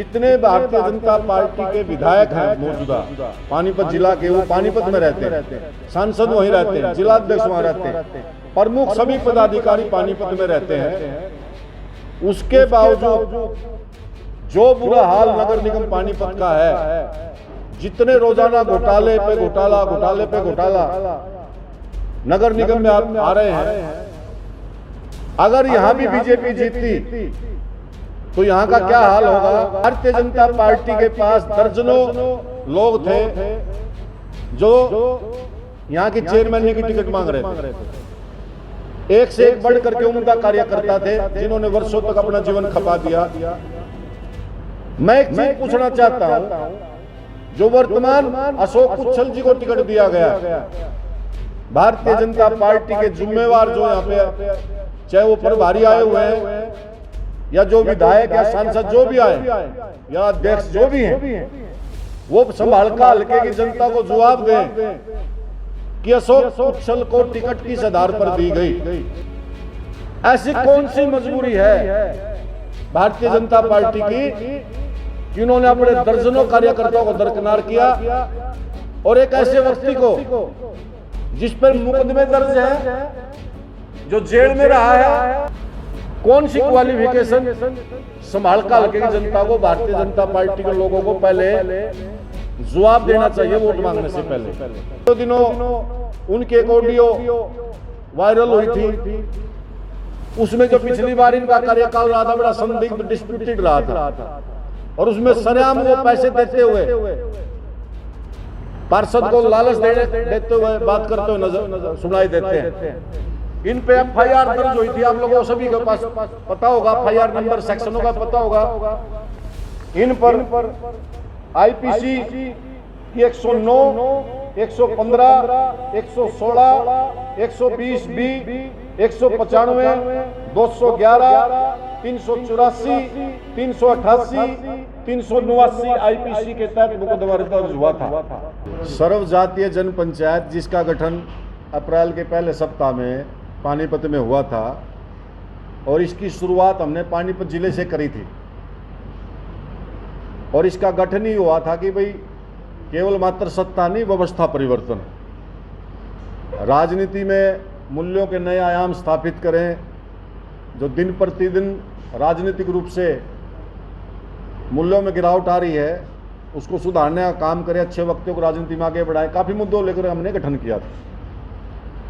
जितने भारतीय जनता पार्टी के विधायक हैं मौजूदा पानीपत जिला के, वो पानीपत में रहते हैं, सांसद वहीं रहते हैं, जिला अध्यक्ष वहां रहते हैं, प्रमुख सभी पदाधिकारी पानीपत में रहते हैं। उसके बावजूद जो बुरा हाल नगर निगम पानीपत का है, जितने रोजाना घोटाले पे घोटाला, घोटाले पे घोटाला नगर निगम में आप आ रहे हैं, अगर यहां भी बीजेपी जीतती तो यहां का क्या हाल होगा। भारतीय जनता पार्टी के पास दर्जनों लोग थे जो यहां की चेयरमैन की टिकट मांग रहे थे, एक से एक बढ़ करके उनका कार्यकर्ता थे जिन्होंने वर्षों तक अपना जीवन खपा दिया। मैं एक चीज पूछना चाहता हूं, जो वर्तमान अशोक उच्छल जी को टिकट दिया गया, भारतीय जनता पार्टी के जिम्मेवार जो यहाँ पे, चाहे वो प्रभारी आए हुए हैं या जो विधायक या सांसद जो भी आए या अध्यक्ष जो भी हैं, वो संभाल का हल्के की जनता को जवाब दें कि अशोक उच्छल को टिकट किस आधार पर दी गई। ऐसी कौन सी मजबूरी है भारतीय जनता पार्टी की कि उन्होंने अपने दर्जनों कार्यकर्ताओं को दरकिनार किया और एक ऐसे व्यक्ति को जिस पर मुकदमे दर्ज है, जो जेल में रहा है, कौन सी क्वालिफिकेशन संभाल का हल्के की जनता को, भारतीय जनता पार्टी के लोगों को पहले जवाब देना चाहिए वोट मांगने से पहले। तो दिनों उनकी एक ऑडियो वायरल हुई थी, उसमें जो पिछली बार इनका कार्यकाल रहा था बड़ा संदिग्ध डिस्प्यूटेड रहा था और उसमें सरेआम वो पैसे देते हुए पार्षद को लालच देते हुए बात करते हुए नजर सुनाई देते हैं। इन पे एफआईआर दर्ज हुई थी, आप लोगों को सभी के पास पता होगा, एफआईआर नंबर सेक्शनों का पता होगा। इन पर आईपीसी की 109, 115, 116, 120 बी, 195, 211, 384, 388, 389 आईपीसी के तहत मुकदमा दर्ज हुआ था। सर्वजातीय जन पंचायत जिसका गठन अप्रैल के पहले सप्ताह में पानीपत में हुआ था और इसकी शुरुआत हमने पानीपत जिले से करी थी और इसका गठन ही हुआ था कि भाई केवल मात्र सत्ता नहीं, व्यवस्था परिवर्तन, राजनीति में मूल्यों के नए आयाम स्थापित करें, जो दिन प्रतिदिन राजनीतिक रूप से मूल्यों में गिरावट आ रही है उसको सुधारने का काम करें, अच्छे वक्तों को राजनीति में आगे बढ़ाएं। काफ़ी मुद्दों लेकर हमने गठन किया था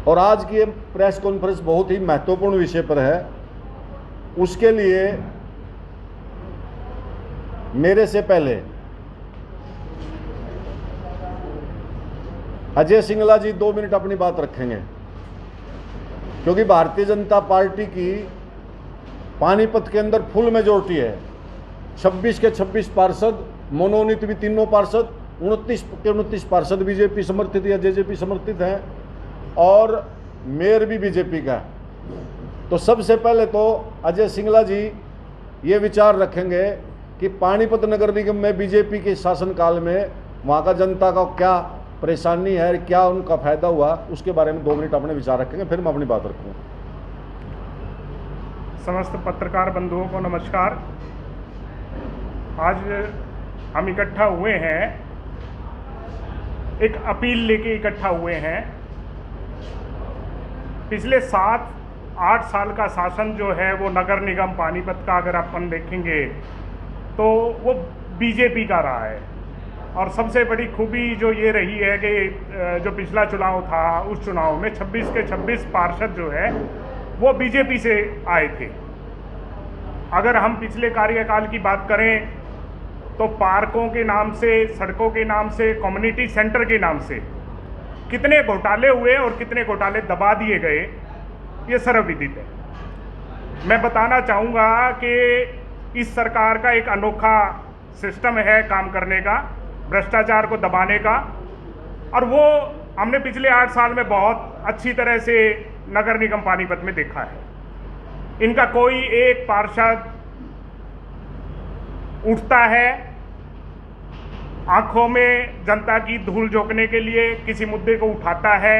और आज की ये प्रेस कॉन्फ्रेंस बहुत ही महत्वपूर्ण विषय पर है। उसके लिए मेरे से पहले अजय सिंगला जी 2 मिनट अपनी बात रखेंगे, क्योंकि भारतीय जनता पार्टी की पानीपत के अंदर फुल मेजोरिटी है। 26 के 26 पार्षद, मनोनीत भी तीनों पार्षद, 29 के 29 पार्षद बीजेपी समर्थित या जेजेपी समर्थित हैं और मेयर भी बीजेपी का है। तो सबसे पहले तो अजय सिंगला जी ये विचार रखेंगे कि पानीपत नगर निगम में बीजेपी के शासनकाल में वहाँ का जनता का क्या परेशानी है, क्या उनका फायदा हुआ, उसके बारे में 2 मिनट अपने विचार रखेंगे, फिर मैं अपनी बात रखूँगा। समस्त पत्रकार बंधुओं को नमस्कार। आज हम इकट्ठा हुए हैं, एक अपील लेके इकट्ठा हुए हैं। पिछले 7-8 साल का शासन जो है वो नगर निगम पानीपत का अगर अपन देखेंगे तो वो बीजेपी का रहा है और सबसे बड़ी खूबी जो ये रही है कि जो पिछला चुनाव था उस चुनाव में 26 के 26 पार्षद जो है वो बीजेपी से आए थे। अगर हम पिछले कार्यकाल की बात करें तो पार्कों के नाम से, सड़कों के नाम से, कम्युनिटी सेंटर के नाम से कितने घोटाले हुए और कितने घोटाले दबा दिए गए, ये सर्वविदित है। मैं बताना चाहूँगा कि इस सरकार का एक अनोखा सिस्टम है काम करने का, भ्रष्टाचार को दबाने का, और वो हमने पिछले 8 साल में बहुत अच्छी तरह से नगर निगम पानीपत में देखा है। इनका कोई एक पार्षद उठता है, आंखों में जनता की धूल झोंकने के लिए किसी मुद्दे को उठाता है,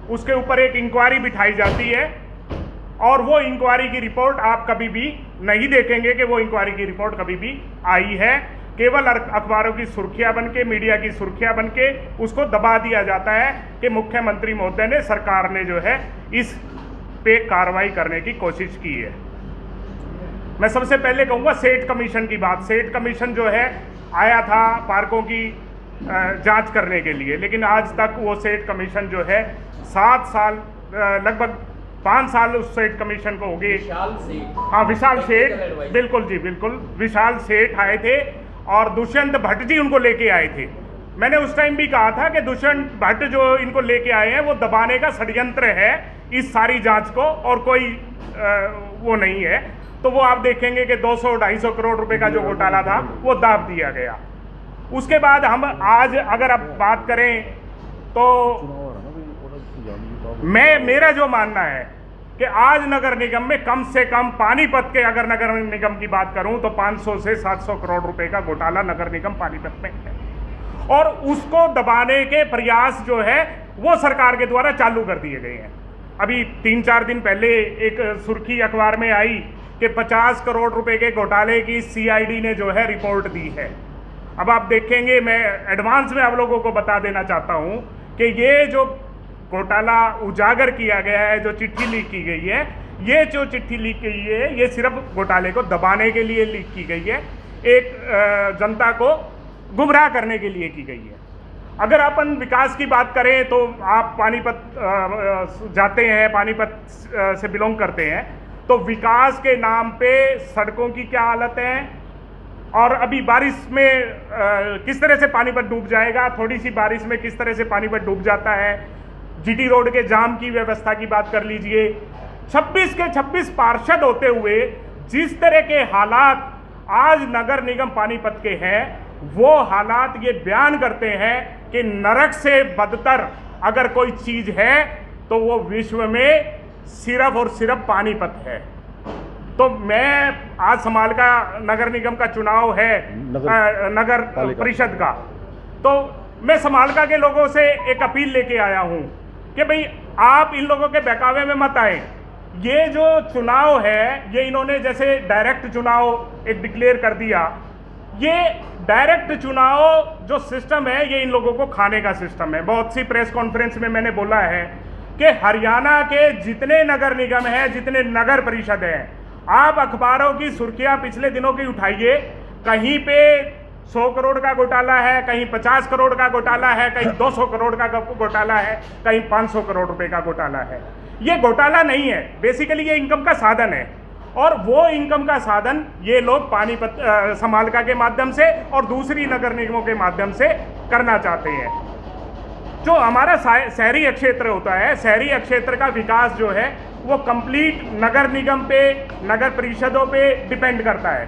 उसके ऊपर एक इंक्वायरी बिठाई जाती है और वो इंक्वायरी की रिपोर्ट आप कभी भी नहीं देखेंगे कि वो इंक्वायरी की रिपोर्ट कभी भी आई है। केवल अखबारों की सुर्खियां बनके, मीडिया की सुर्खियां बनके उसको दबा दिया जाता है कि मुख्यमंत्री महोदय ने, सरकार ने जो है इस पे कार्रवाई करने की कोशिश की है। मैं सबसे पहले कहूँगा सेठ कमीशन की बात। सेठ कमीशन जो है आया था पार्कों की जांच करने के लिए, लेकिन आज तक वो सेठ कमीशन जो है 7 साल, लगभग 5 साल उस सेठ कमीशन को हो गए। हाँ, विशाल सेठ, बिल्कुल जी, बिल्कुल विशाल सेठ आए थे और दुष्यंत भट्ट जी उनको लेके आए थे। मैंने उस टाइम भी कहा था कि दुष्यंत भट्ट जो इनको लेके आए हैं वो दबाने का षड्यंत्र है इस सारी जांच को, और कोई वो नहीं है। तो वो आप देखेंगे कि 200-250 करोड़ रुपए का जो घोटाला था वो दाब दिया गया। उसके बाद हम आज अगर आप बात करें तो मेरा जो मानना है कि आज नगर निगम में कम से कम, पानीपत के अगर नगर निगम की बात करूं तो 500 से 700 करोड़ रुपए का घोटाला नगर निगम पानीपत में है, और उसको दबाने के प्रयास जो है वो सरकार के द्वारा चालू कर दिए गए हैं। अभी 3-4 दिन पहले एक सुर्खी अखबार में आई कि 50 करोड़ रुपए के घोटाले की सीआईडी ने जो है रिपोर्ट दी है। अब आप देखेंगे, मैं एडवांस में आप लोगों को बता देना चाहता हूं कि ये जो घोटाला उजागर किया गया है, जो चिट्ठी लीक की गई है, ये जो चिट्ठी लीक की है ये सिर्फ घोटाले को दबाने के लिए लीक की गई है, एक जनता को गुमराह करने के लिए की गई है। अगर अपन विकास की बात करें तो आप पानीपत जाते हैं, पानीपत से बिलोंग करते हैं, तो विकास के नाम पे सड़कों की क्या हालत है, और अभी बारिश में किस तरह से पानीपत डूब जाएगा, थोड़ी सी बारिश में किस तरह से पानीपत डूब जाता है। जीटी रोड के जाम की व्यवस्था की बात कर लीजिए। 26 के 26 पार्षद होते हुए जिस तरह के हालात आज नगर निगम पानीपत के हैं, वो हालात ये बयान करते हैं कि नरक से बदतर अगर कोई चीज है तो वो विश्व में सिर्फ और सिर्फ पानीपत है। तो मैं आज समालका नगर निगम का चुनाव है, नगर परिषद का, तो मैं समालका के लोगों से एक अपील लेके आया हूं कि भाई आप इन लोगों के बहकावे में मत आए। ये जो चुनाव है ये इन्होंने जैसे डायरेक्ट चुनाव एक डिक्लेयर कर दिया, ये डायरेक्ट चुनाव जो सिस्टम है ये इन लोगों को खाने का सिस्टम है। बहुत सी प्रेस कॉन्फ्रेंस में मैंने बोला है कि हरियाणा के जितने नगर निगम हैं, जितने नगर परिषद हैं, आप अखबारों की सुर्खियां पिछले दिनों की उठाइए, कहीं पे 100 करोड़ का घोटाला है, कहीं 50 करोड़ का घोटाला है, कहीं 200 करोड़ का घोटाला है, कहीं 500 करोड़ रुपए का घोटाला है। ये घोटाला नहीं है, बेसिकली ये इनकम का साधन है, और वो इनकम का साधन ये लोग पानीपत समालका के माध्यम से और दूसरी नगर निगमों के माध्यम से करना चाहते हैं। जो हमारा शहरी क्षेत्र होता है, शहरी क्षेत्र का विकास जो है वो कंप्लीट नगर निगम पे, नगर परिषदों पे डिपेंड करता है।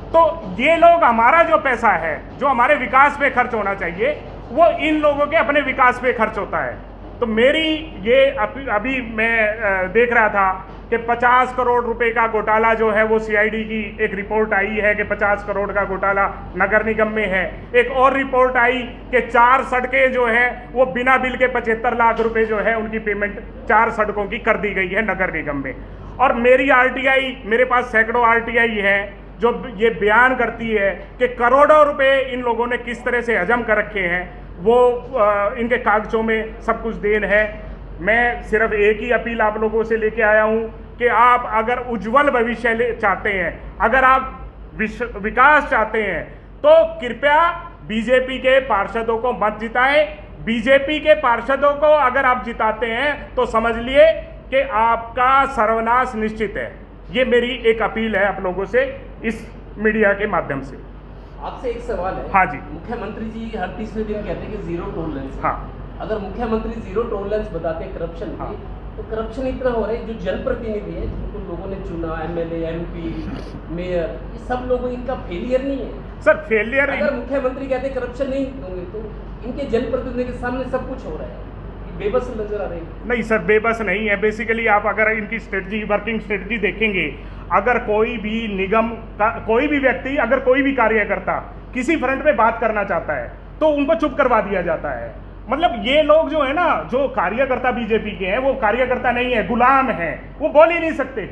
तो ये लोग, हमारा जो पैसा है जो हमारे विकास पे खर्च होना चाहिए वो इन लोगों के अपने विकास पे खर्च होता है। तो मेरी ये अभी मैं देख रहा था कि 50 करोड़ रुपए का घोटाला जो है वो सीआईडी की एक रिपोर्ट आई है कि 50 करोड़ का घोटाला नगर निगम में है। एक और रिपोर्ट आई कि 4 सड़कें जो है वो बिना बिल के 75 लाख रुपए जो है उनकी पेमेंट 4 सड़कों की कर दी गई है नगर निगम में। और मेरी आरटीआई, मेरे पास सैकड़ों आरटीआई है जो ये बयान करती है कि करोड़ों रुपए इन लोगों ने किस तरह से हजम कर रखे हैं, वो इनके कागजों में सब कुछ देन है। मैं सिर्फ एक ही अपील आप लोगों से लेके आया हूं कि आप अगर उज्जवल भविष्य चाहते हैं, अगर आप विकास चाहते हैं, तो कृपया बीजेपी के पार्षदों को मत जिताएं। बीजेपी के पार्षदों को अगर आप जिताते हैं तो समझ लिए कि आपका सर्वनाश निश्चित है। ये मेरी एक अपील है आप लोगों से इस मीडिया के माध्यम से। आपसे एक सवाल है। हाँ जी। मुख्यमंत्री जी हर तीसरे दिन कहते हैं कि जीरो टॉलरेंस। हाँ, अगर मुख्यमंत्री जीरो टॉलरेंस बताते हैं करप्शन की, हाँ, तो करप्शन इतना हो रहा है, जो जनप्रतिनिधि है जिनको लोगों ने चुना, एमएलए, एमपी, मेयर, ये सब लोगों, इनका फेलियर नहीं है सर। फेलियर, अगर मुख्यमंत्री कहते करप्शन नहीं होंगे तो इनके जनप्रतिनिधि के सामने सब कुछ हो रहा है, बेबस नजर आ रही है। नहीं सर, बेबस नहीं है। बेसिकली आप अगर इनकी स्ट्रेटजी, वर्किंग स्ट्रेटजी देखेंगे, अगर कोई भी निगम का कोई भी व्यक्ति, अगर कोई भी कार्यकर्ता किसी फ्रंट पे बात करना चाहता है तो उनको चुप करवा दिया जाता है। मतलब ये लोग जो है ना, जो कार्यकर्ता बीजेपी के हैं, वो कार्यकर्ता नहीं है, गुलाम हैं, वो बोल ही नहीं सकते।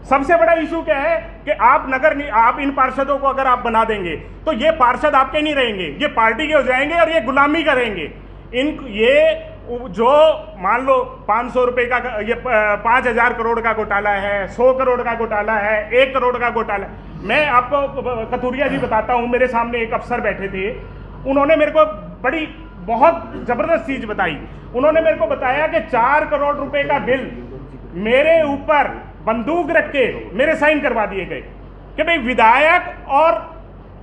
सबसे बड़ा इशू क्या है कि आप इन पार्षदों को अगर आप बना देंगे तो ये पार्षद आपके नहीं रहेंगे, ये पार्टी के हो जाएंगे और ये गुलामी करेंगे। ये जो मान लो 500 रुपए का, ये 5000 करोड़ का घोटाला है, 100 करोड़ का घोटाला है, 1 करोड़ का घोटाला है। मैं आपको कथुरिया जी बताता हूं, मेरे सामने एक अफसर बैठे थे, उन्होंने मेरे को बहुत जबरदस्त चीज बताई। उन्होंने मेरे को बताया कि 4 करोड़ रुपए का बिल मेरे ऊपर बंदूक रख के मेरे साइन करवा दिए गए कि भाई विधायक और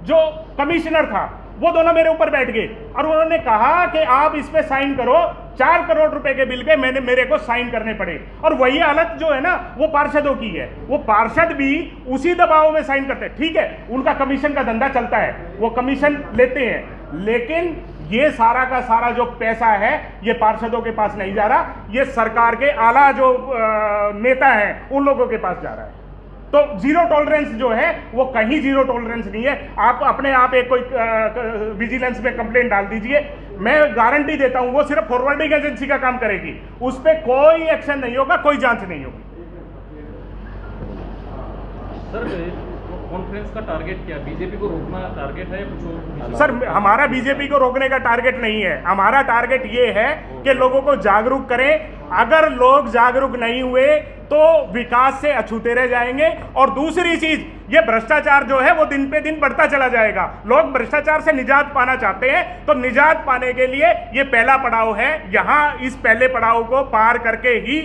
जो कमिश्नर था वो दोनों मेरे ऊपर बैठ गए और उन्होंने कहा कि आप इस पे साइन करो। 4 करोड़ रुपए के बिल के मेरे को साइन करने पड़े। और वही हालत जो है ना वो पार्षदों की है, वो पार्षद भी उसी दबाव में साइन करते हैं। ठीक है, उनका कमीशन का धंधा चलता है, वो कमीशन लेते हैं, लेकिन ये सारा का सारा जो पैसा है ये पार्षदों के पास नहीं जा रहा, ये सरकार के आला जो नेता हैं उन लोगों के पास जा रहा है। तो जीरो टॉलरेंस जो है वो कहीं जीरो टॉलरेंस नहीं है। आप अपने आप एक कोई विजिलेंस में कंप्लेंट डाल दीजिए, मैं गारंटी देता हूं वो सिर्फ फॉरवर्डिंग एजेंसी का काम करेगी, उस पर कोई एक्शन नहीं होगा, कोई जांच नहीं होगी। सर कॉन्फ्रेंस का टारगेट क्या, बीजेपी को रोकना टारगेट है या कुछ और? सर हमारा बीजेपी को रोकने का टारगेट नहीं है, हमारा टारगेट ये है कि लोगों को जागरूक करें। अगर लोग जागरूक नहीं हुए तो विकास से अछूते रह जाएंगे। और दूसरी चीज, ये भ्रष्टाचार जो है वो दिन पे दिन बढ़ता चला जाएगा। लोग भ्रष्टाचार से निजात पाना चाहते हैं, तो निजात पाने के लिए ये पहला पड़ाव है। यहां इस पहले पड़ाव को पार करके ही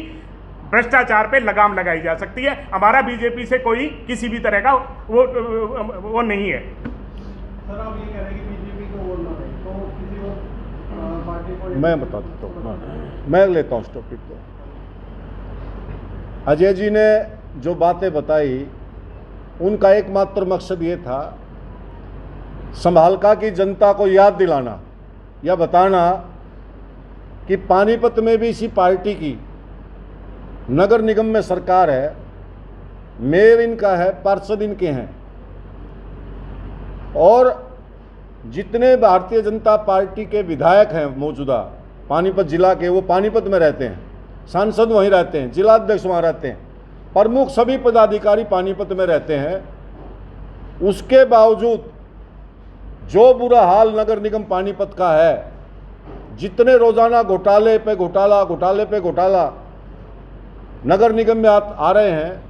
भ्रष्टाचार पे लगाम लगाई जा सकती है। हमारा बीजेपी से कोई किसी भी तरह का वो नहीं है। सर आप ये कह रहे हैं कि बीजेपी को बोलना नहीं, तो किसी और पार्टी को? मैं बता देता हूँ, मैं लेता हूँ इस टॉपिक को। अजय जी ने जो बातें बताई उनका एकमात्र मकसद ये था संभालका की जनता को याद दिलाना या बताना कि पानीपत में भी इसी पार्टी की नगर निगम में सरकार है, मेयर इनका है, पार्षद इनके हैं, और जितने भारतीय जनता पार्टी के विधायक हैं मौजूदा पानीपत जिला के, वो पानीपत में रहते हैं, सांसद वहीं रहते हैं, जिलाध्यक्ष वहाँ रहते हैं, प्रमुख सभी पदाधिकारी पानीपत में रहते हैं। उसके बावजूद जो बुरा हाल नगर निगम पानीपत का है, जितने रोजाना घोटाले पे घोटाला नगर निगम में आ रहे हैं,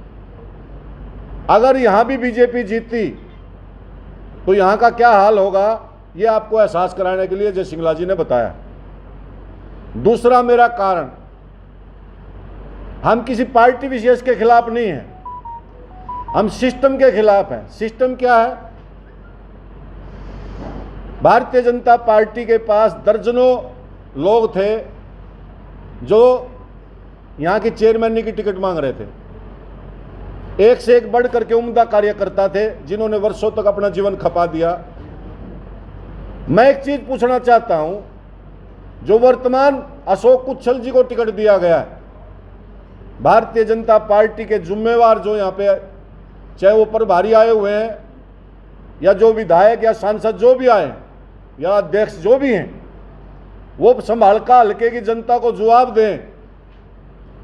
अगर यहां भी बीजेपी जीतती तो यहां का क्या हाल होगा ये आपको एहसास कराने के लिए जय सिंगला जी ने बताया। दूसरा मेरा कारण, हम किसी पार्टी विशेष के खिलाफ नहीं हैं, हम सिस्टम के खिलाफ हैं। सिस्टम क्या है? भारतीय जनता पार्टी के पास दर्जनों लोग थे जो यहां की चेयरमैन की टिकट मांग रहे थे, एक से एक बढ़ करके उम्दा कार्यकर्ता थे जिन्होंने वर्षों तक अपना जीवन खपा दिया। मैं एक चीज पूछना चाहता हूं, जो वर्तमान अशोक कुच्छल जी को टिकट दिया गया है, भारतीय जनता पार्टी के जिम्मेवार जो यहाँ पे, चाहे वो प्रभारी आए हुए हैं या जो विधायक या सांसद जो भी आए या अध्यक्ष जो भी हैं, वो संभालका हल्के की जनता को जवाब दें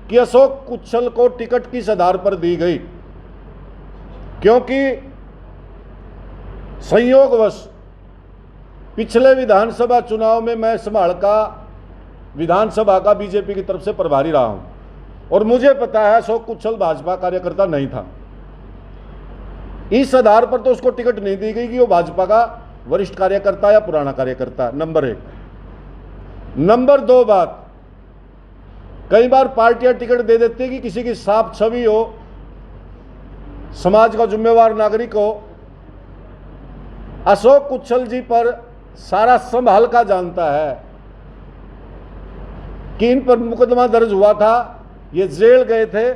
कि अशोक कुच्छल को टिकट किस आधार पर दी गई। क्योंकि संयोगवश पिछले विधानसभा चुनाव में मैं संभालका विधानसभा का बीजेपी की तरफ से प्रभारी रहा हूं और मुझे पता है अशोक कुच्छल भाजपा कार्यकर्ता नहीं था। इस आधार पर तो उसको टिकट नहीं दी गई कि वो भाजपा का वरिष्ठ कार्यकर्ता या पुराना कार्यकर्ता, नंबर 1। नंबर 2 बात, कई बार पार्टियां टिकट दे देती है कि किसी की साफ छवि हो, समाज का जिम्मेवार नागरिक हो। अशोक कुच्छल जी पर सारा संभालका जानता है कि इन पर मुकदमा दर्ज हुआ था, ये जेल गए थे,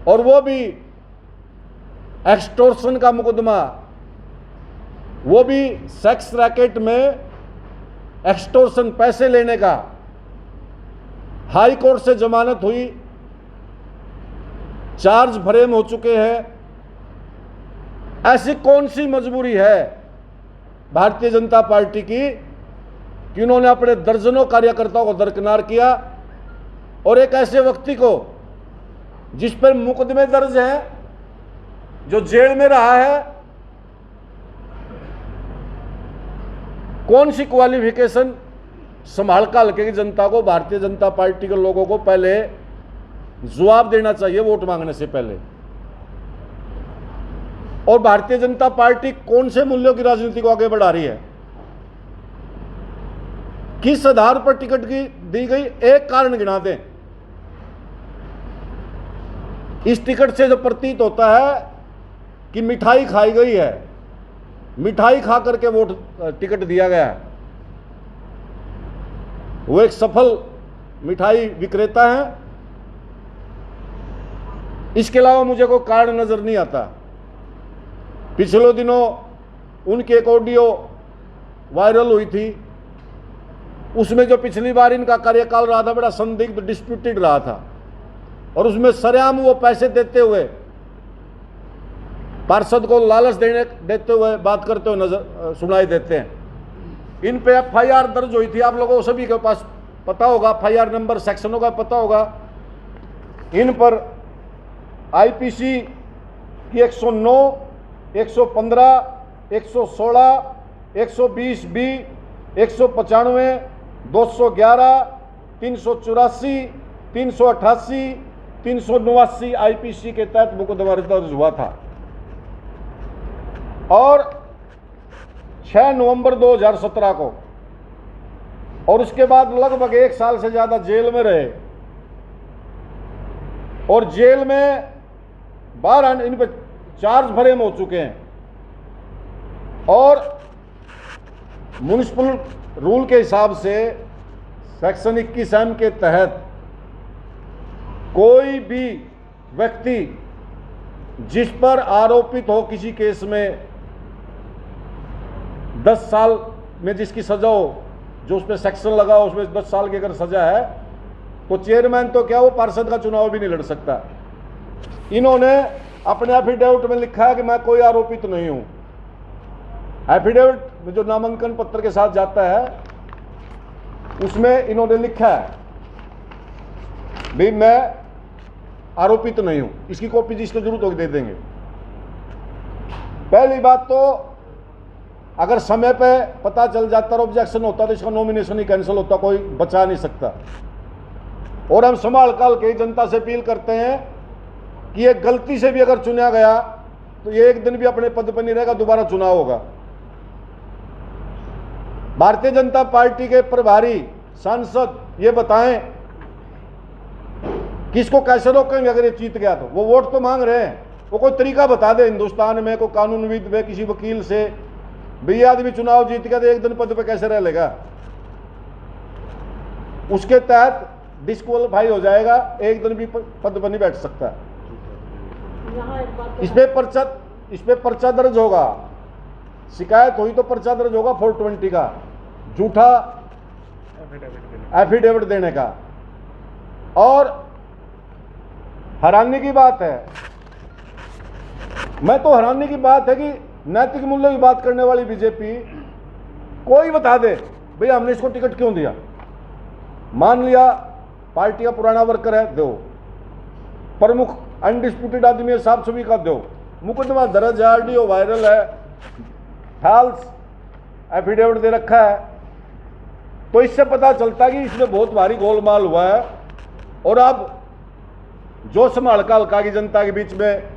और वो भी एक्सटॉर्शन का मुकदमा, वो भी सेक्स रैकेट में एक्सटॉर्शन, पैसे लेने का। हाई कोर्ट से जमानत हुई, चार्ज फ्रेम हो चुके हैं। ऐसी कौन सी मजबूरी है भारतीय जनता पार्टी की कि उन्होंने अपने दर्जनों कार्यकर्ताओं को दरकिनार किया और एक ऐसे व्यक्ति को जिस पर मुकदमे दर्ज हैं, जो जेल में रहा है, कौन सी क्वालिफिकेशन संभाल का हल्के की जनता को, भारतीय जनता पार्टी के लोगों को पहले जवाब देना चाहिए वोट मांगने से पहले। और भारतीय जनता पार्टी कौन से मूल्यों की राजनीति को आगे बढ़ा रही है, किस आधार पर टिकट की दी गई, एक कारण गिना दें। इस टिकट से जो प्रतीत होता है कि मिठाई खाई गई है, मिठाई खा करके वोट टिकट दिया गया है। वो एक सफल मिठाई विक्रेता है। इसके अलावा मुझे कोई कारण नजर नहीं आता। पिछले दिनों उनकी एक ऑडियो वायरल हुई थी, उसमें जो पिछली बार इनका कार्यकाल रहा था बड़ा संदिग्ध, डिस्प्यूटेड रहा था, और उसमें सरेआम वो पैसे देते हुए, पार्षद को लालच देते हुए बात करते हुए नजर सुनाई देते हैं। इन पे FIR दर्ज हुई थी, आप लोगों को सभी के पास पता होगा, FIR नंबर सेक्शनों का पता होगा। इन पर IPC की 109, 115, 116, 120B, 195, 211, 384, 388, 389 IPC के तहत मुकदमा दर्ज हुआ था। और 6 नवंबर 2017 को, और उसके बाद लगभग 1 साल से ज्यादा जेल में रहे, और जेल में बाहर आने, इन पर चार्ज भरे हो चुके हैं। और म्युनिसिपल रूल के हिसाब से सेक्शन 21M के तहत कोई भी व्यक्ति जिस पर आरोपित हो किसी केस में 10 साल में जिसकी सजा हो, जो उस पर सेक्शन लगा हो उसमें 10 साल की अगर सजा है, तो चेयरमैन तो क्या, वो पार्षद का चुनाव भी नहीं लड़ सकता। इन्होंने अपने एफिडेविट में लिखा है कि मैं कोई आरोपित नहीं हूं। एफिडेविट में जो नामांकन पत्र के साथ जाता है उसमें इन्होंने लिखा है भाई मैं आरोपित नहीं हूं। इसकी कॉपी जिसको जरूरत होगी दे देंगे। पहली बात तो अगर समय पे पता चल जाता और ऑब्जेक्शन होता तो इसका नॉमिनेशन ही कैंसिल होता, कोई बचा नहीं सकता। और हम संभाल काल के जनता से अपील करते हैं कि ये गलती से भी अगर चुना गया तो ये एक दिन भी अपने पद पर नहीं रहेगा, दोबारा चुनाव होगा। भारतीय जनता पार्टी के प्रभारी सांसद ये बताएं कि इसको कैसे रोकेंगे अगर ये जीत गया तो। वो वोट तो मांग रहे हैं, वो कोई तरीका बता दे हिंदुस्तान में, कोई कानूनविद में, किसी वकील से, भैया आदमी चुनाव जीत गया तो एक दिन पद पे कैसे रह लेगा। उसके तहत डिस्क्वालीफाई हो जाएगा, एक दिन भी पद पर नहीं बैठ सकता। इस पे पर्चा दर्ज होगा, शिकायत हुई तो पर्चा दर्ज होगा 420 का, झूठा एफिडेविट देने का। और हैरानी की बात है, मैं तो हैरानी की बात है कि नैतिक मूल्यों की बात करने वाली बीजेपी कोई बता दे भैया हमने इसको टिकट क्यों दिया। मान लिया पार्टी का पुराना वर्कर है, दो प्रमुख अनडिस्प्यूटेड आदमी है, साफ सभी का दो। मुकदमा दर्ज है, ऑडियो वायरल है, फॉल्स एफिडेविट दे रखा है, तो इससे पता चलता है कि इसमें बहुत भारी गोलमाल हुआ है। और अब जो समालका हल्का की जनता के बीच में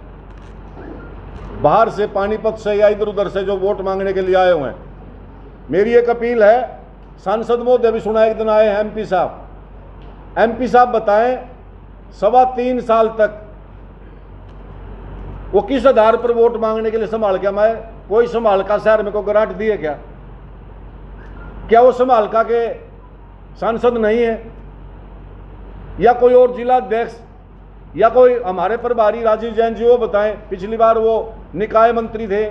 बाहर से, पानीपत से या इधर उधर से जो वोट मांगने के लिए आए हुए हैं, मेरी एक अपील है, सांसद महोदय भी सुना, एक दिन आए हैं MP साहब बताएं 3.25 साल तक वो किस आधार पर वोट मांगने के लिए समालका में, कोई समालका शहर में कोई ग्रांट दिए क्या वो समालका के सांसद नहीं है, या कोई और जिला अध्यक्ष, या कोई हमारे प्रभारी राजीव जैन जी, वो बताएं। पिछली बार वो निकाय मंत्री थे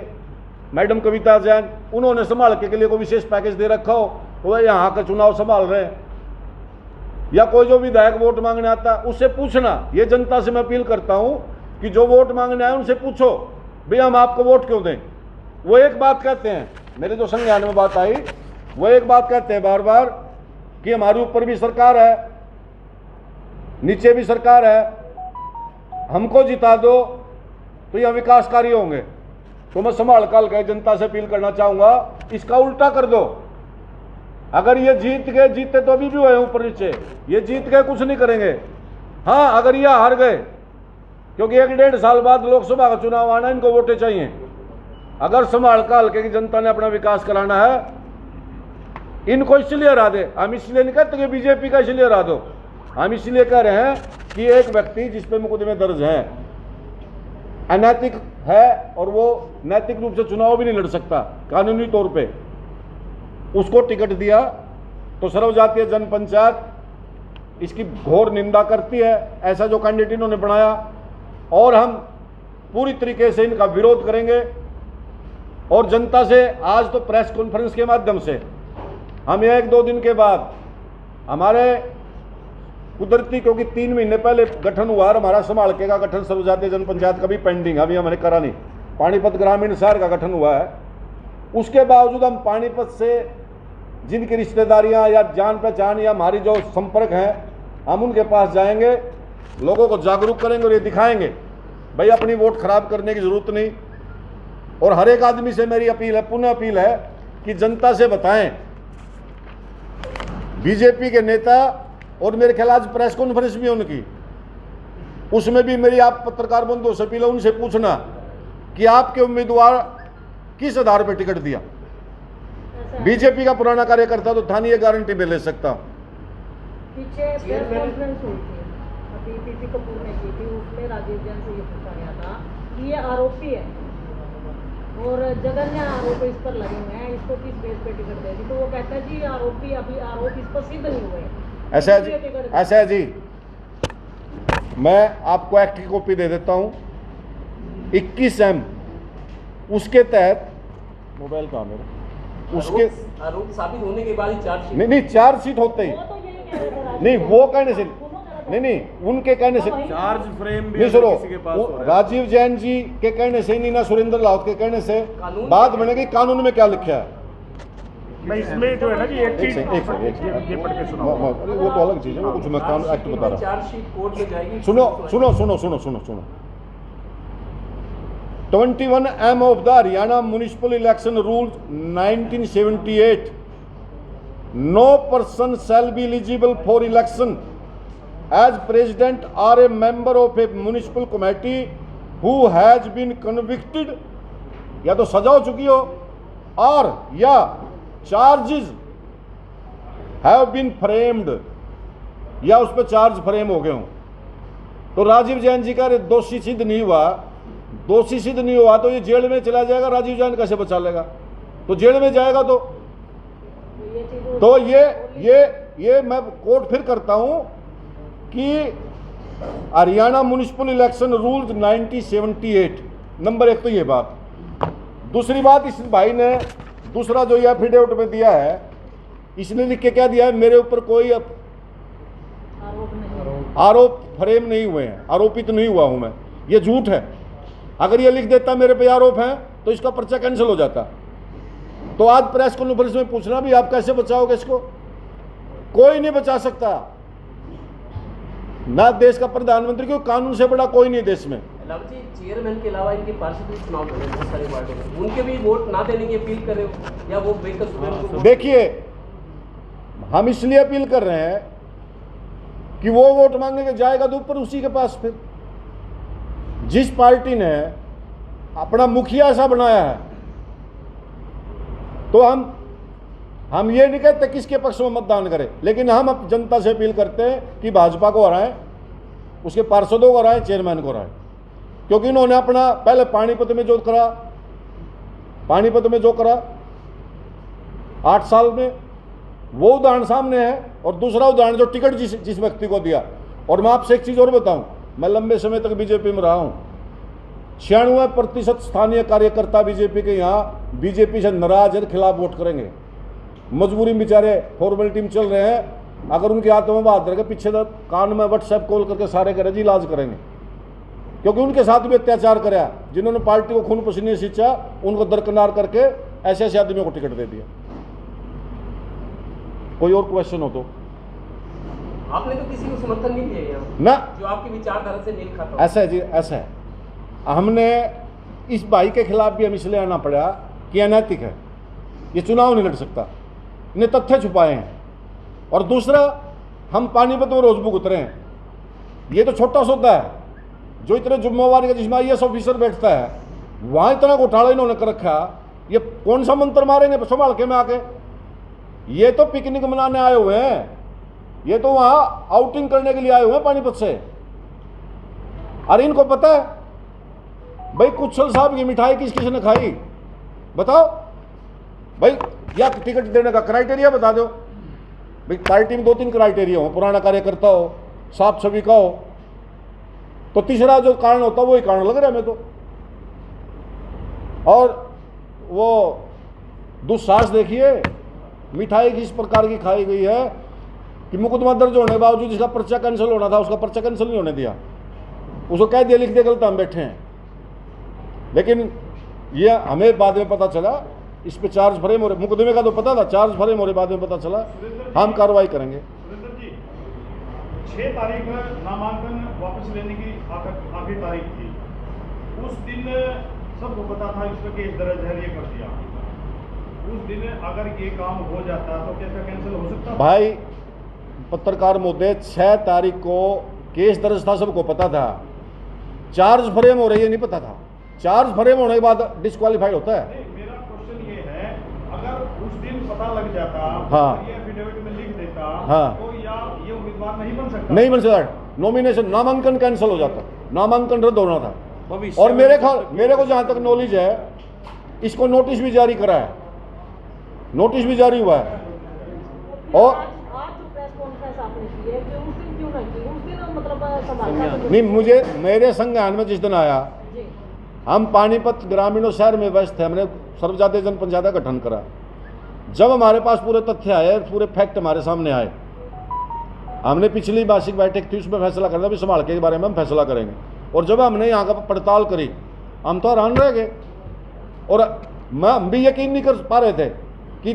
मैडम कविता जैन, उन्होंने समालके के लिए कोई विशेष पैकेज दे रखा हो, वो यहाँ का चुनाव संभाल रहे हैं। या कोई जो विधायक वोट मांगने आता है उससे पूछना, ये जनता से मैं अपील करता हूं कि जो वोट मांगने आए उनसे पूछो भैया हम आपको वोट क्यों दें। वो एक बात कहते हैं, मेरे जो संज्ञान में बात आई, वो एक बात कहते हैं बार बार कि हमारे ऊपर भी सरकार है, नीचे भी सरकार है, हमको जिता दो तो यह विकास कार्य होंगे। तो मैं संभाल काल कर जनता से अपील करना चाहूंगा, इसका उल्टा कर दो। अगर ये जीत गए, जीते तो अभी भी हुए ऊपर नीचे, ये जीत गए कुछ नहीं करेंगे। हाँ, अगर ये हार गए, क्योंकि 1-1.5 साल बाद लोकसभा का चुनाव आना, इनको वोटें चाहिए। अगर संभाल काल के जनता ने अपना विकास कराना है, इनको इसलिए हरा दे। हम इसलिए नहीं कहते कि बीजेपी का इसलिए हरा दो, हम इसलिए कह रहे हैं कि एक व्यक्ति जिस पे मुकदमे दर्ज हैं, अनैतिक है और वो नैतिक रूप से चुनाव भी नहीं लड़ सकता कानूनी तौर पे, उसको टिकट दिया तो सर्वजातीय जनपंचायत इसकी घोर निंदा करती है, ऐसा जो कैंडिडेट इन्होंने बनाया। और हम पूरी तरीके से इनका विरोध करेंगे। और जनता से आज तो प्रेस कॉन्फ्रेंस के माध्यम से हम 1-2 दिन के बाद हमारे कुदरती, क्योंकि 3 महीने पहले गठन हुआ और हमारा समालके का गठन सर्वजातीय जनपंचायत का भी पेंडिंग, अभी हमने करा नहीं। पानीपत ग्रामीण शहर का गठन हुआ है, उसके बावजूद हम पानीपत से जिनकी रिश्तेदारियां या जान पहचान या हमारी जो संपर्क हैं, हम उनके पास जाएंगे, लोगों को जागरूक करेंगे और ये दिखाएंगे भाई अपनी वोट खराब करने की जरूरत नहीं। और हर एक आदमी से मेरी अपील है, पुनः अपील है कि जनता से बताएं। बीजेपी के नेता, और मेरे ख्याल आज प्रेस कॉन्फ्रेंस भी है उनकी, उसमें भी मेरी आप पत्रकार बंधुओं से अपील है, उनसे पूछना कि आपके उम्मीदवार किस आधार पर टिकट दिया। बीजेपी का पुराना कार्यकर्ता तो था नहीं, ये गारंटी में ले सकता हूं। पीछे प्रेस कॉन्फ्रेंस हुई थी, अभी पीपी कपूर ने की थी, उसमें राजीव जैन से ये पूछा गया था कि ये आरोपी है और जघन्य आरोप इस पर लगे हुए हैं, इसको किस बेस पे टिकट देगी। तो वो कहता है जी आरोपी, अभी आरोप इस पर सिद्ध नहीं हुए। ऐसा है जी, मैं आपको एक्ट की कॉपी दे देता हूं, 21M, उसके तहत मोबाइल कहाँ मेरा, उसके आरोप साबित होने के बाद ही चार्जशीट, नहीं चार्जशीट होते ही नहीं, वो कहने से नहीं, उनके कहने से चार्ज फ्रेम भी नहीं, सुनो, किसी के पास हो रहा है। राजीव जैन जी के कहने से नहीं, ना सुरेंद्र लाहौत के कहने से बात बनेगी कानून में क्या लिखा है। मैं इसमें जो है ना जी एक चीज एक ये पढ़ के सुनाओ। वो तो अलग चीज है, वो कुछ मैं कानून एक्ट बता रहा हूँ। चार्जशीट कोर्ट में जाएगी। सुनो 21M of the Haryana Municipal Election Rules 1978, no person shall be eligible for election as president or a member of a municipal committee who has been convicted, या तो सजा हो चुकी हो और या charges have been framed, या उस पर चार्ज फ्रेम हो गए हों। तो राजीव जैन जी का दोषी सिद्ध नहीं हुआ तो ये जेल में चला जाएगा। राजीव जैन कैसे बचा लेगा? तो जेल में जाएगा तो ये मैं कोर्ट फिर करता हूं कि Haryana municipal election rules 1978 number 1 तो ये बात। दूसरी बात, इस भाई ने दूसरा जो ये एफिडेविट में दिया है, इसने लिख के क्या दिया है, मेरे ऊपर कोई आरोप फ्रेम नहीं हुए हैं, आरोपित नहीं हुआ हूं मैं, ये झूठ है। अगर ये लिख देता मेरे पे आरोप है तो इसका पर्चा कैंसिल हो जाता। तो आज प्रेस कॉन्फ्रेंस में पूछना भी आप कैसे बचाओगे इसको? कोई नहीं बचा सकता, ना देश का प्रधानमंत्री, क्योंकि कानून से बड़ा कोई नहीं देश में। जी चेयरमैन के अलावा इनके पार्षद भी चुनाव लड़े बहुत सारे वार्डों में, उनके भी वोट ना देने की अपील कर रहे हो या वो बेकसूर? देखिए, हम इसलिए अपील कर रहे हैं कि वो वोट मांगने के जाएगा तो ऊपर उसी के पास, फिर जिस पार्टी ने अपना मुखिया ऐसा बनाया है, तो हम ये नहीं कहते किसके पक्ष में मतदान करें, लेकिन हम अब जनता से अपील करते हैं कि भाजपा को हराएं, उसके पार्षदों को हराएं, चेयरमैन को हराएं। क्योंकि इन्होंने अपना पहले पानीपत में जो करा 8 साल में, वो उदाहरण सामने है। और दूसरा उदाहरण जो टिकट जिस व्यक्ति को दिया। और मैं आपसे एक चीज़ और बताऊं, मैं लंबे समय तक बीजेपी में रहा हूं, 96% स्थानीय कार्यकर्ता बीजेपी के यहाँ बीजेपी से नाराज है, खिलाफ वोट करेंगे। मजबूरी में बेचारे फॉर्मेलिटी में चल रहे हैं, अगर उनके हाथों में बात रहे पीछे तो कान में व्हाट्सएप कॉल करके सारे करें जी इलाज करेंगे, क्योंकि उनके साथ भी अत्याचार कराया। जिन्होंने पार्टी को खून पसीने सींचा, उनको दरकिनार करके ऐसे ऐसे आदमियों को टिकट दे दिया। कोई और क्वेश्चन हो तो आपने तो किसी को समर्थन नहीं दिया यहाँ, ना। जो आपकी विचारधारा से मेल खाता हो। ऐसा है जी, ऐसा है। हमने इस भाई के खिलाफ भी हम इसलिए आना पड़ा कि अनैतिक है, ये चुनाव नहीं लड़ सकता, इन्हें तथ्य छुपाए हैं। और दूसरा, हम पानीपत में रोज भुगत रहे हैं, ये तो छोटा सौदा है। जो इतने जिम्मेवारी का जिसमें IAS ऑफिसर बैठता है, वहाँ इतना घोटाला इन्होंने कर रखा, ये कौन सा मंत्र मारेंगे संभाल के में आके? ये तो पिकनिक मनाने आए हुए हैं, ये तो वहाँ आउटिंग करने के लिए आए हुए हैं पानीपत से। अरे इनको पता है भाई कुशल साहब की मिठाई किस किस ने खाई, बताओ भाई। या टिकट देने का क्राइटेरिया बता दो भाई। पार्टी में 2-3 क्राइटेरिया हो, पुराना कार्यकर्ता हो, साफ छवि का हो, तो तीसरा जो कारण होता है वही कारण लग रहा है हमें तो। और वो दुस्साहस देखिए, मिठाई किस प्रकार की खाई गई है कि मुकदमा दर्ज होने के बावजूद जिसका पर्चा कैंसिल होना था उसका पर्चा कैंसिल नहीं होने दिया, उसको कह दिया लिख दिया गलत हम बैठे हैं। लेकिन ये हमें बाद में पता चला इस पे चार्ज फ्रेम हो रहे, मुकदमे का तो पता था, चार्ज फ्रेम हो रहे, बाद में पता चला। हम कार्रवाई करेंगे। सुरेंद्र जी, 6 तारीख नामांकन वापस लेने की आखिरी तारीख थी। उस दिन सबको पता था इस पर केस दर्ज है, ये कर दिया। उस दिन अगर ये काम हो जाता तो क्या कैंसिल हो सकता? भाई पत्रकार महोदय, 6 तारीख को केस दर्ज था, सबको पता था। चार्ज फ्रेम हो रही है नहीं पता था। चार्ज फ्रेम होने के बाद डिस्क्वालीफाइड होता है। नहीं, मेरा क्वेश्चन ये है, अगर उस दिन पता लग जाता, हाँ, ये एफिडेविट में लिख देता, हाँ, तो या ये उम्मीदवार नहीं बन सकता? नहीं बन सकता, नॉमिनेशन नामांकन कैंसिल हो जाता, नामांकन रद्द होना था। भविष्य और मेरे को जहां तक नॉलेज है, इसको नोटिस भी जारी करा है, नोटिस भी जारी हुआ है। और आज जो प्रेस कॉन्फ्रेंस आपने की है, कि उस दिन क्यों नहीं की? उस दिन मतलब संभालना तो नहीं, मुझे मेरे संज्ञान में जिस दिन आया, जी, हम पानीपत ग्रामीण और शहर में व्यस्त थे, हमने सर्वजातीय जनपंचायत का गठन करा। जब हमारे पास पूरे तथ्य आए, पूरे फैक्ट हमारे सामने आए, हमने पिछली मासिक बैठक थी उसमें फैसला करना भी संभाल के बारे में हम फैसला करेंगे। और जब हमने यहाँ का पड़ताल करी, हम तो हैरान रह गए। और हम भी यकीन नहीं कर पा रहे थे कि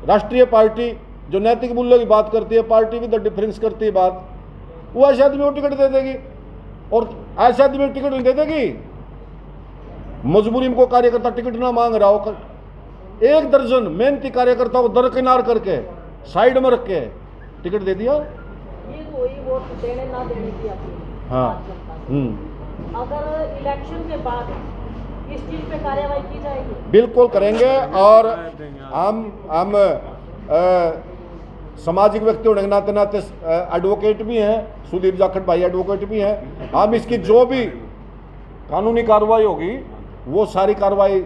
राष्ट्रीय पार्टी जो नैतिक मूल्यों की बात करती है, पार्टी विद द डिफरेंस करती है बात, वो ऐसे आदमी को टिकट दे देगी और ऐसे आदमी को टिकट नहीं दे देगी। मजबूरी में को कार्यकर्ता टिकट ना मांग रहा हो, 1 दर्जन मेहनती कार्यकर्ता को दरकिनार करके साइड में रख के टिकट दे दिया। ये तो वही वोट देने ना देने की अपील। हाँ, आज जनता से। अगर इलेक्शन के बाद इस चीज पे कार्रवाई की जाएगी? बिल्कुल करेंगे। और हम सामाजिक व्यक्ति होने के नाते नाते एडवोकेट भी हैं, सुधीर जाखड़ भाई एडवोकेट भी हैं। हम इसकी जो भी कानूनी कार्रवाई होगी वो सारी कार्रवाई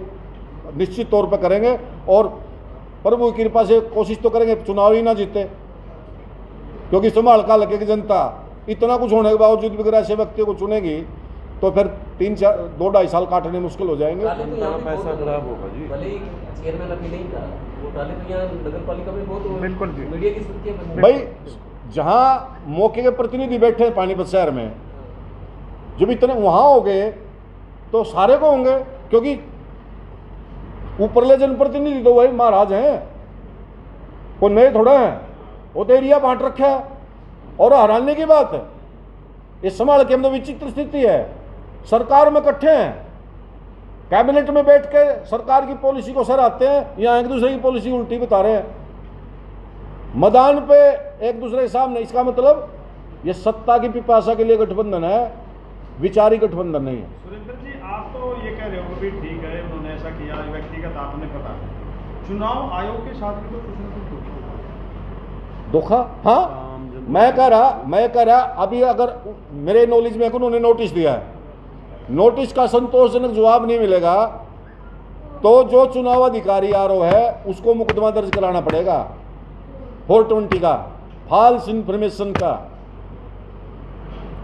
निश्चित तौर पर करेंगे। और प्रभु की कृपा से कोशिश तो करेंगे चुनाव ही ना जीते, क्योंकि संभाल का लगे कि जनता इतना कुछ होने के बावजूद भी अगर ऐसे व्यक्ति को चुनेगी तो फिर 2-2.5 साल काटने मुश्किल हो जाएंगे। पैसा खराब होगा जी। भले ही चेयरमैन अभी नहीं था, वो डाले तो यहाँ नगर पालिका में बहुत बिल्कुल जी। मीडिया की सुर्खियां बनी। भाई जहाँ मौके के प्रतिनिधि बैठे हैं पानीपत शहर में, जब इतने वहाँ हो गए तो सारे को होंगे, क्योंकि ऊपरले जनप्रतिनिधि तो वही महाराज हैं, वो नए थोड़ा हैं, वो तो एरिया बांट रखा है। और हराने की बात है, ये संभाल के हम तो विचित्र स्थिति है, सरकार में इकट्ठे हैं, कैबिनेट में बैठ के सरकार की पॉलिसी को सराहते हैं, यहाँ एक दूसरे की पॉलिसी उल्टी बता रहे हैं मैदान पे एक दूसरे के सामने। इसका मतलब ये सत्ता की पिपासा के लिए गठबंधन है, विचारी गठबंधन नहीं है। सुरेंद्र जी, आप तो ये कह रहे हो भी ठीक है उन्होंने ऐसा किया, व्यक्तिगत आपने पता, चुनाव आयोग के साथ भी तो कुछ न कुछ धोखा। हाँ, मैं कह रहा अभी अगर मेरे नॉलेज में उन्होंने नोटिस दिया है, नोटिस का संतोषजनक जवाब नहीं मिलेगा तो जो चुनाव अधिकारी आरोप है उसको मुकदमा दर्ज कराना पड़ेगा 420 का, फॉल्स इंफॉर्मेशन का।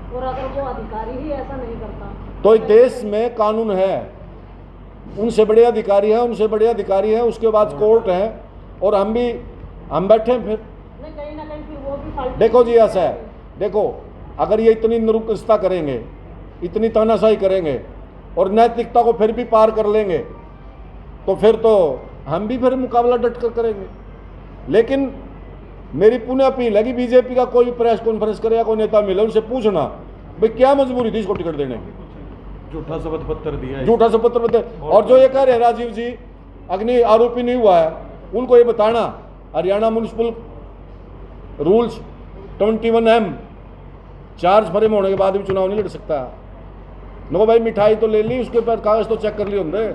और अगर वो अधिकारी ही ऐसा नहीं करता तो इस देश में कानून है, उनसे बड़े अधिकारी हैं, उनसे बड़े अधिकारी हैं, उसके बाद कोर्ट है, और हम बैठे हैं। फिर नहीं, कहीं ना कहीं फिर वो भी फाल्तू। देखो जी, ऐसा है, देखो अगर ये इतनी निरुपस्ता करेंगे, इतनी तानाशाही करेंगे और नैतिकता को फिर भी पार कर लेंगे तो फिर तो हम भी फिर मुकाबला डट कर करेंगे। लेकिन मेरी पुनः अपील है कि बीजेपी का कोई प्रेस कॉन्फ्रेंस करे या कोई नेता मिले, उनसे पूछना भाई क्या मजबूरी थी इसको टिकट देने की। झूठा शपथ पत्र दिया है। झूठा शपथ पत्र। और जो ये कह रहे हैं राजीव जी अग्नि आरोपी नहीं हुआ है, उनको ये बताना Haryana municipal rules 21M charge firm होने के बाद भी चुनाव नहीं लड़ सकता। नो भाई मिठाई तो ले ली, उसके बाद कागज तो चेक कर ली होंगे।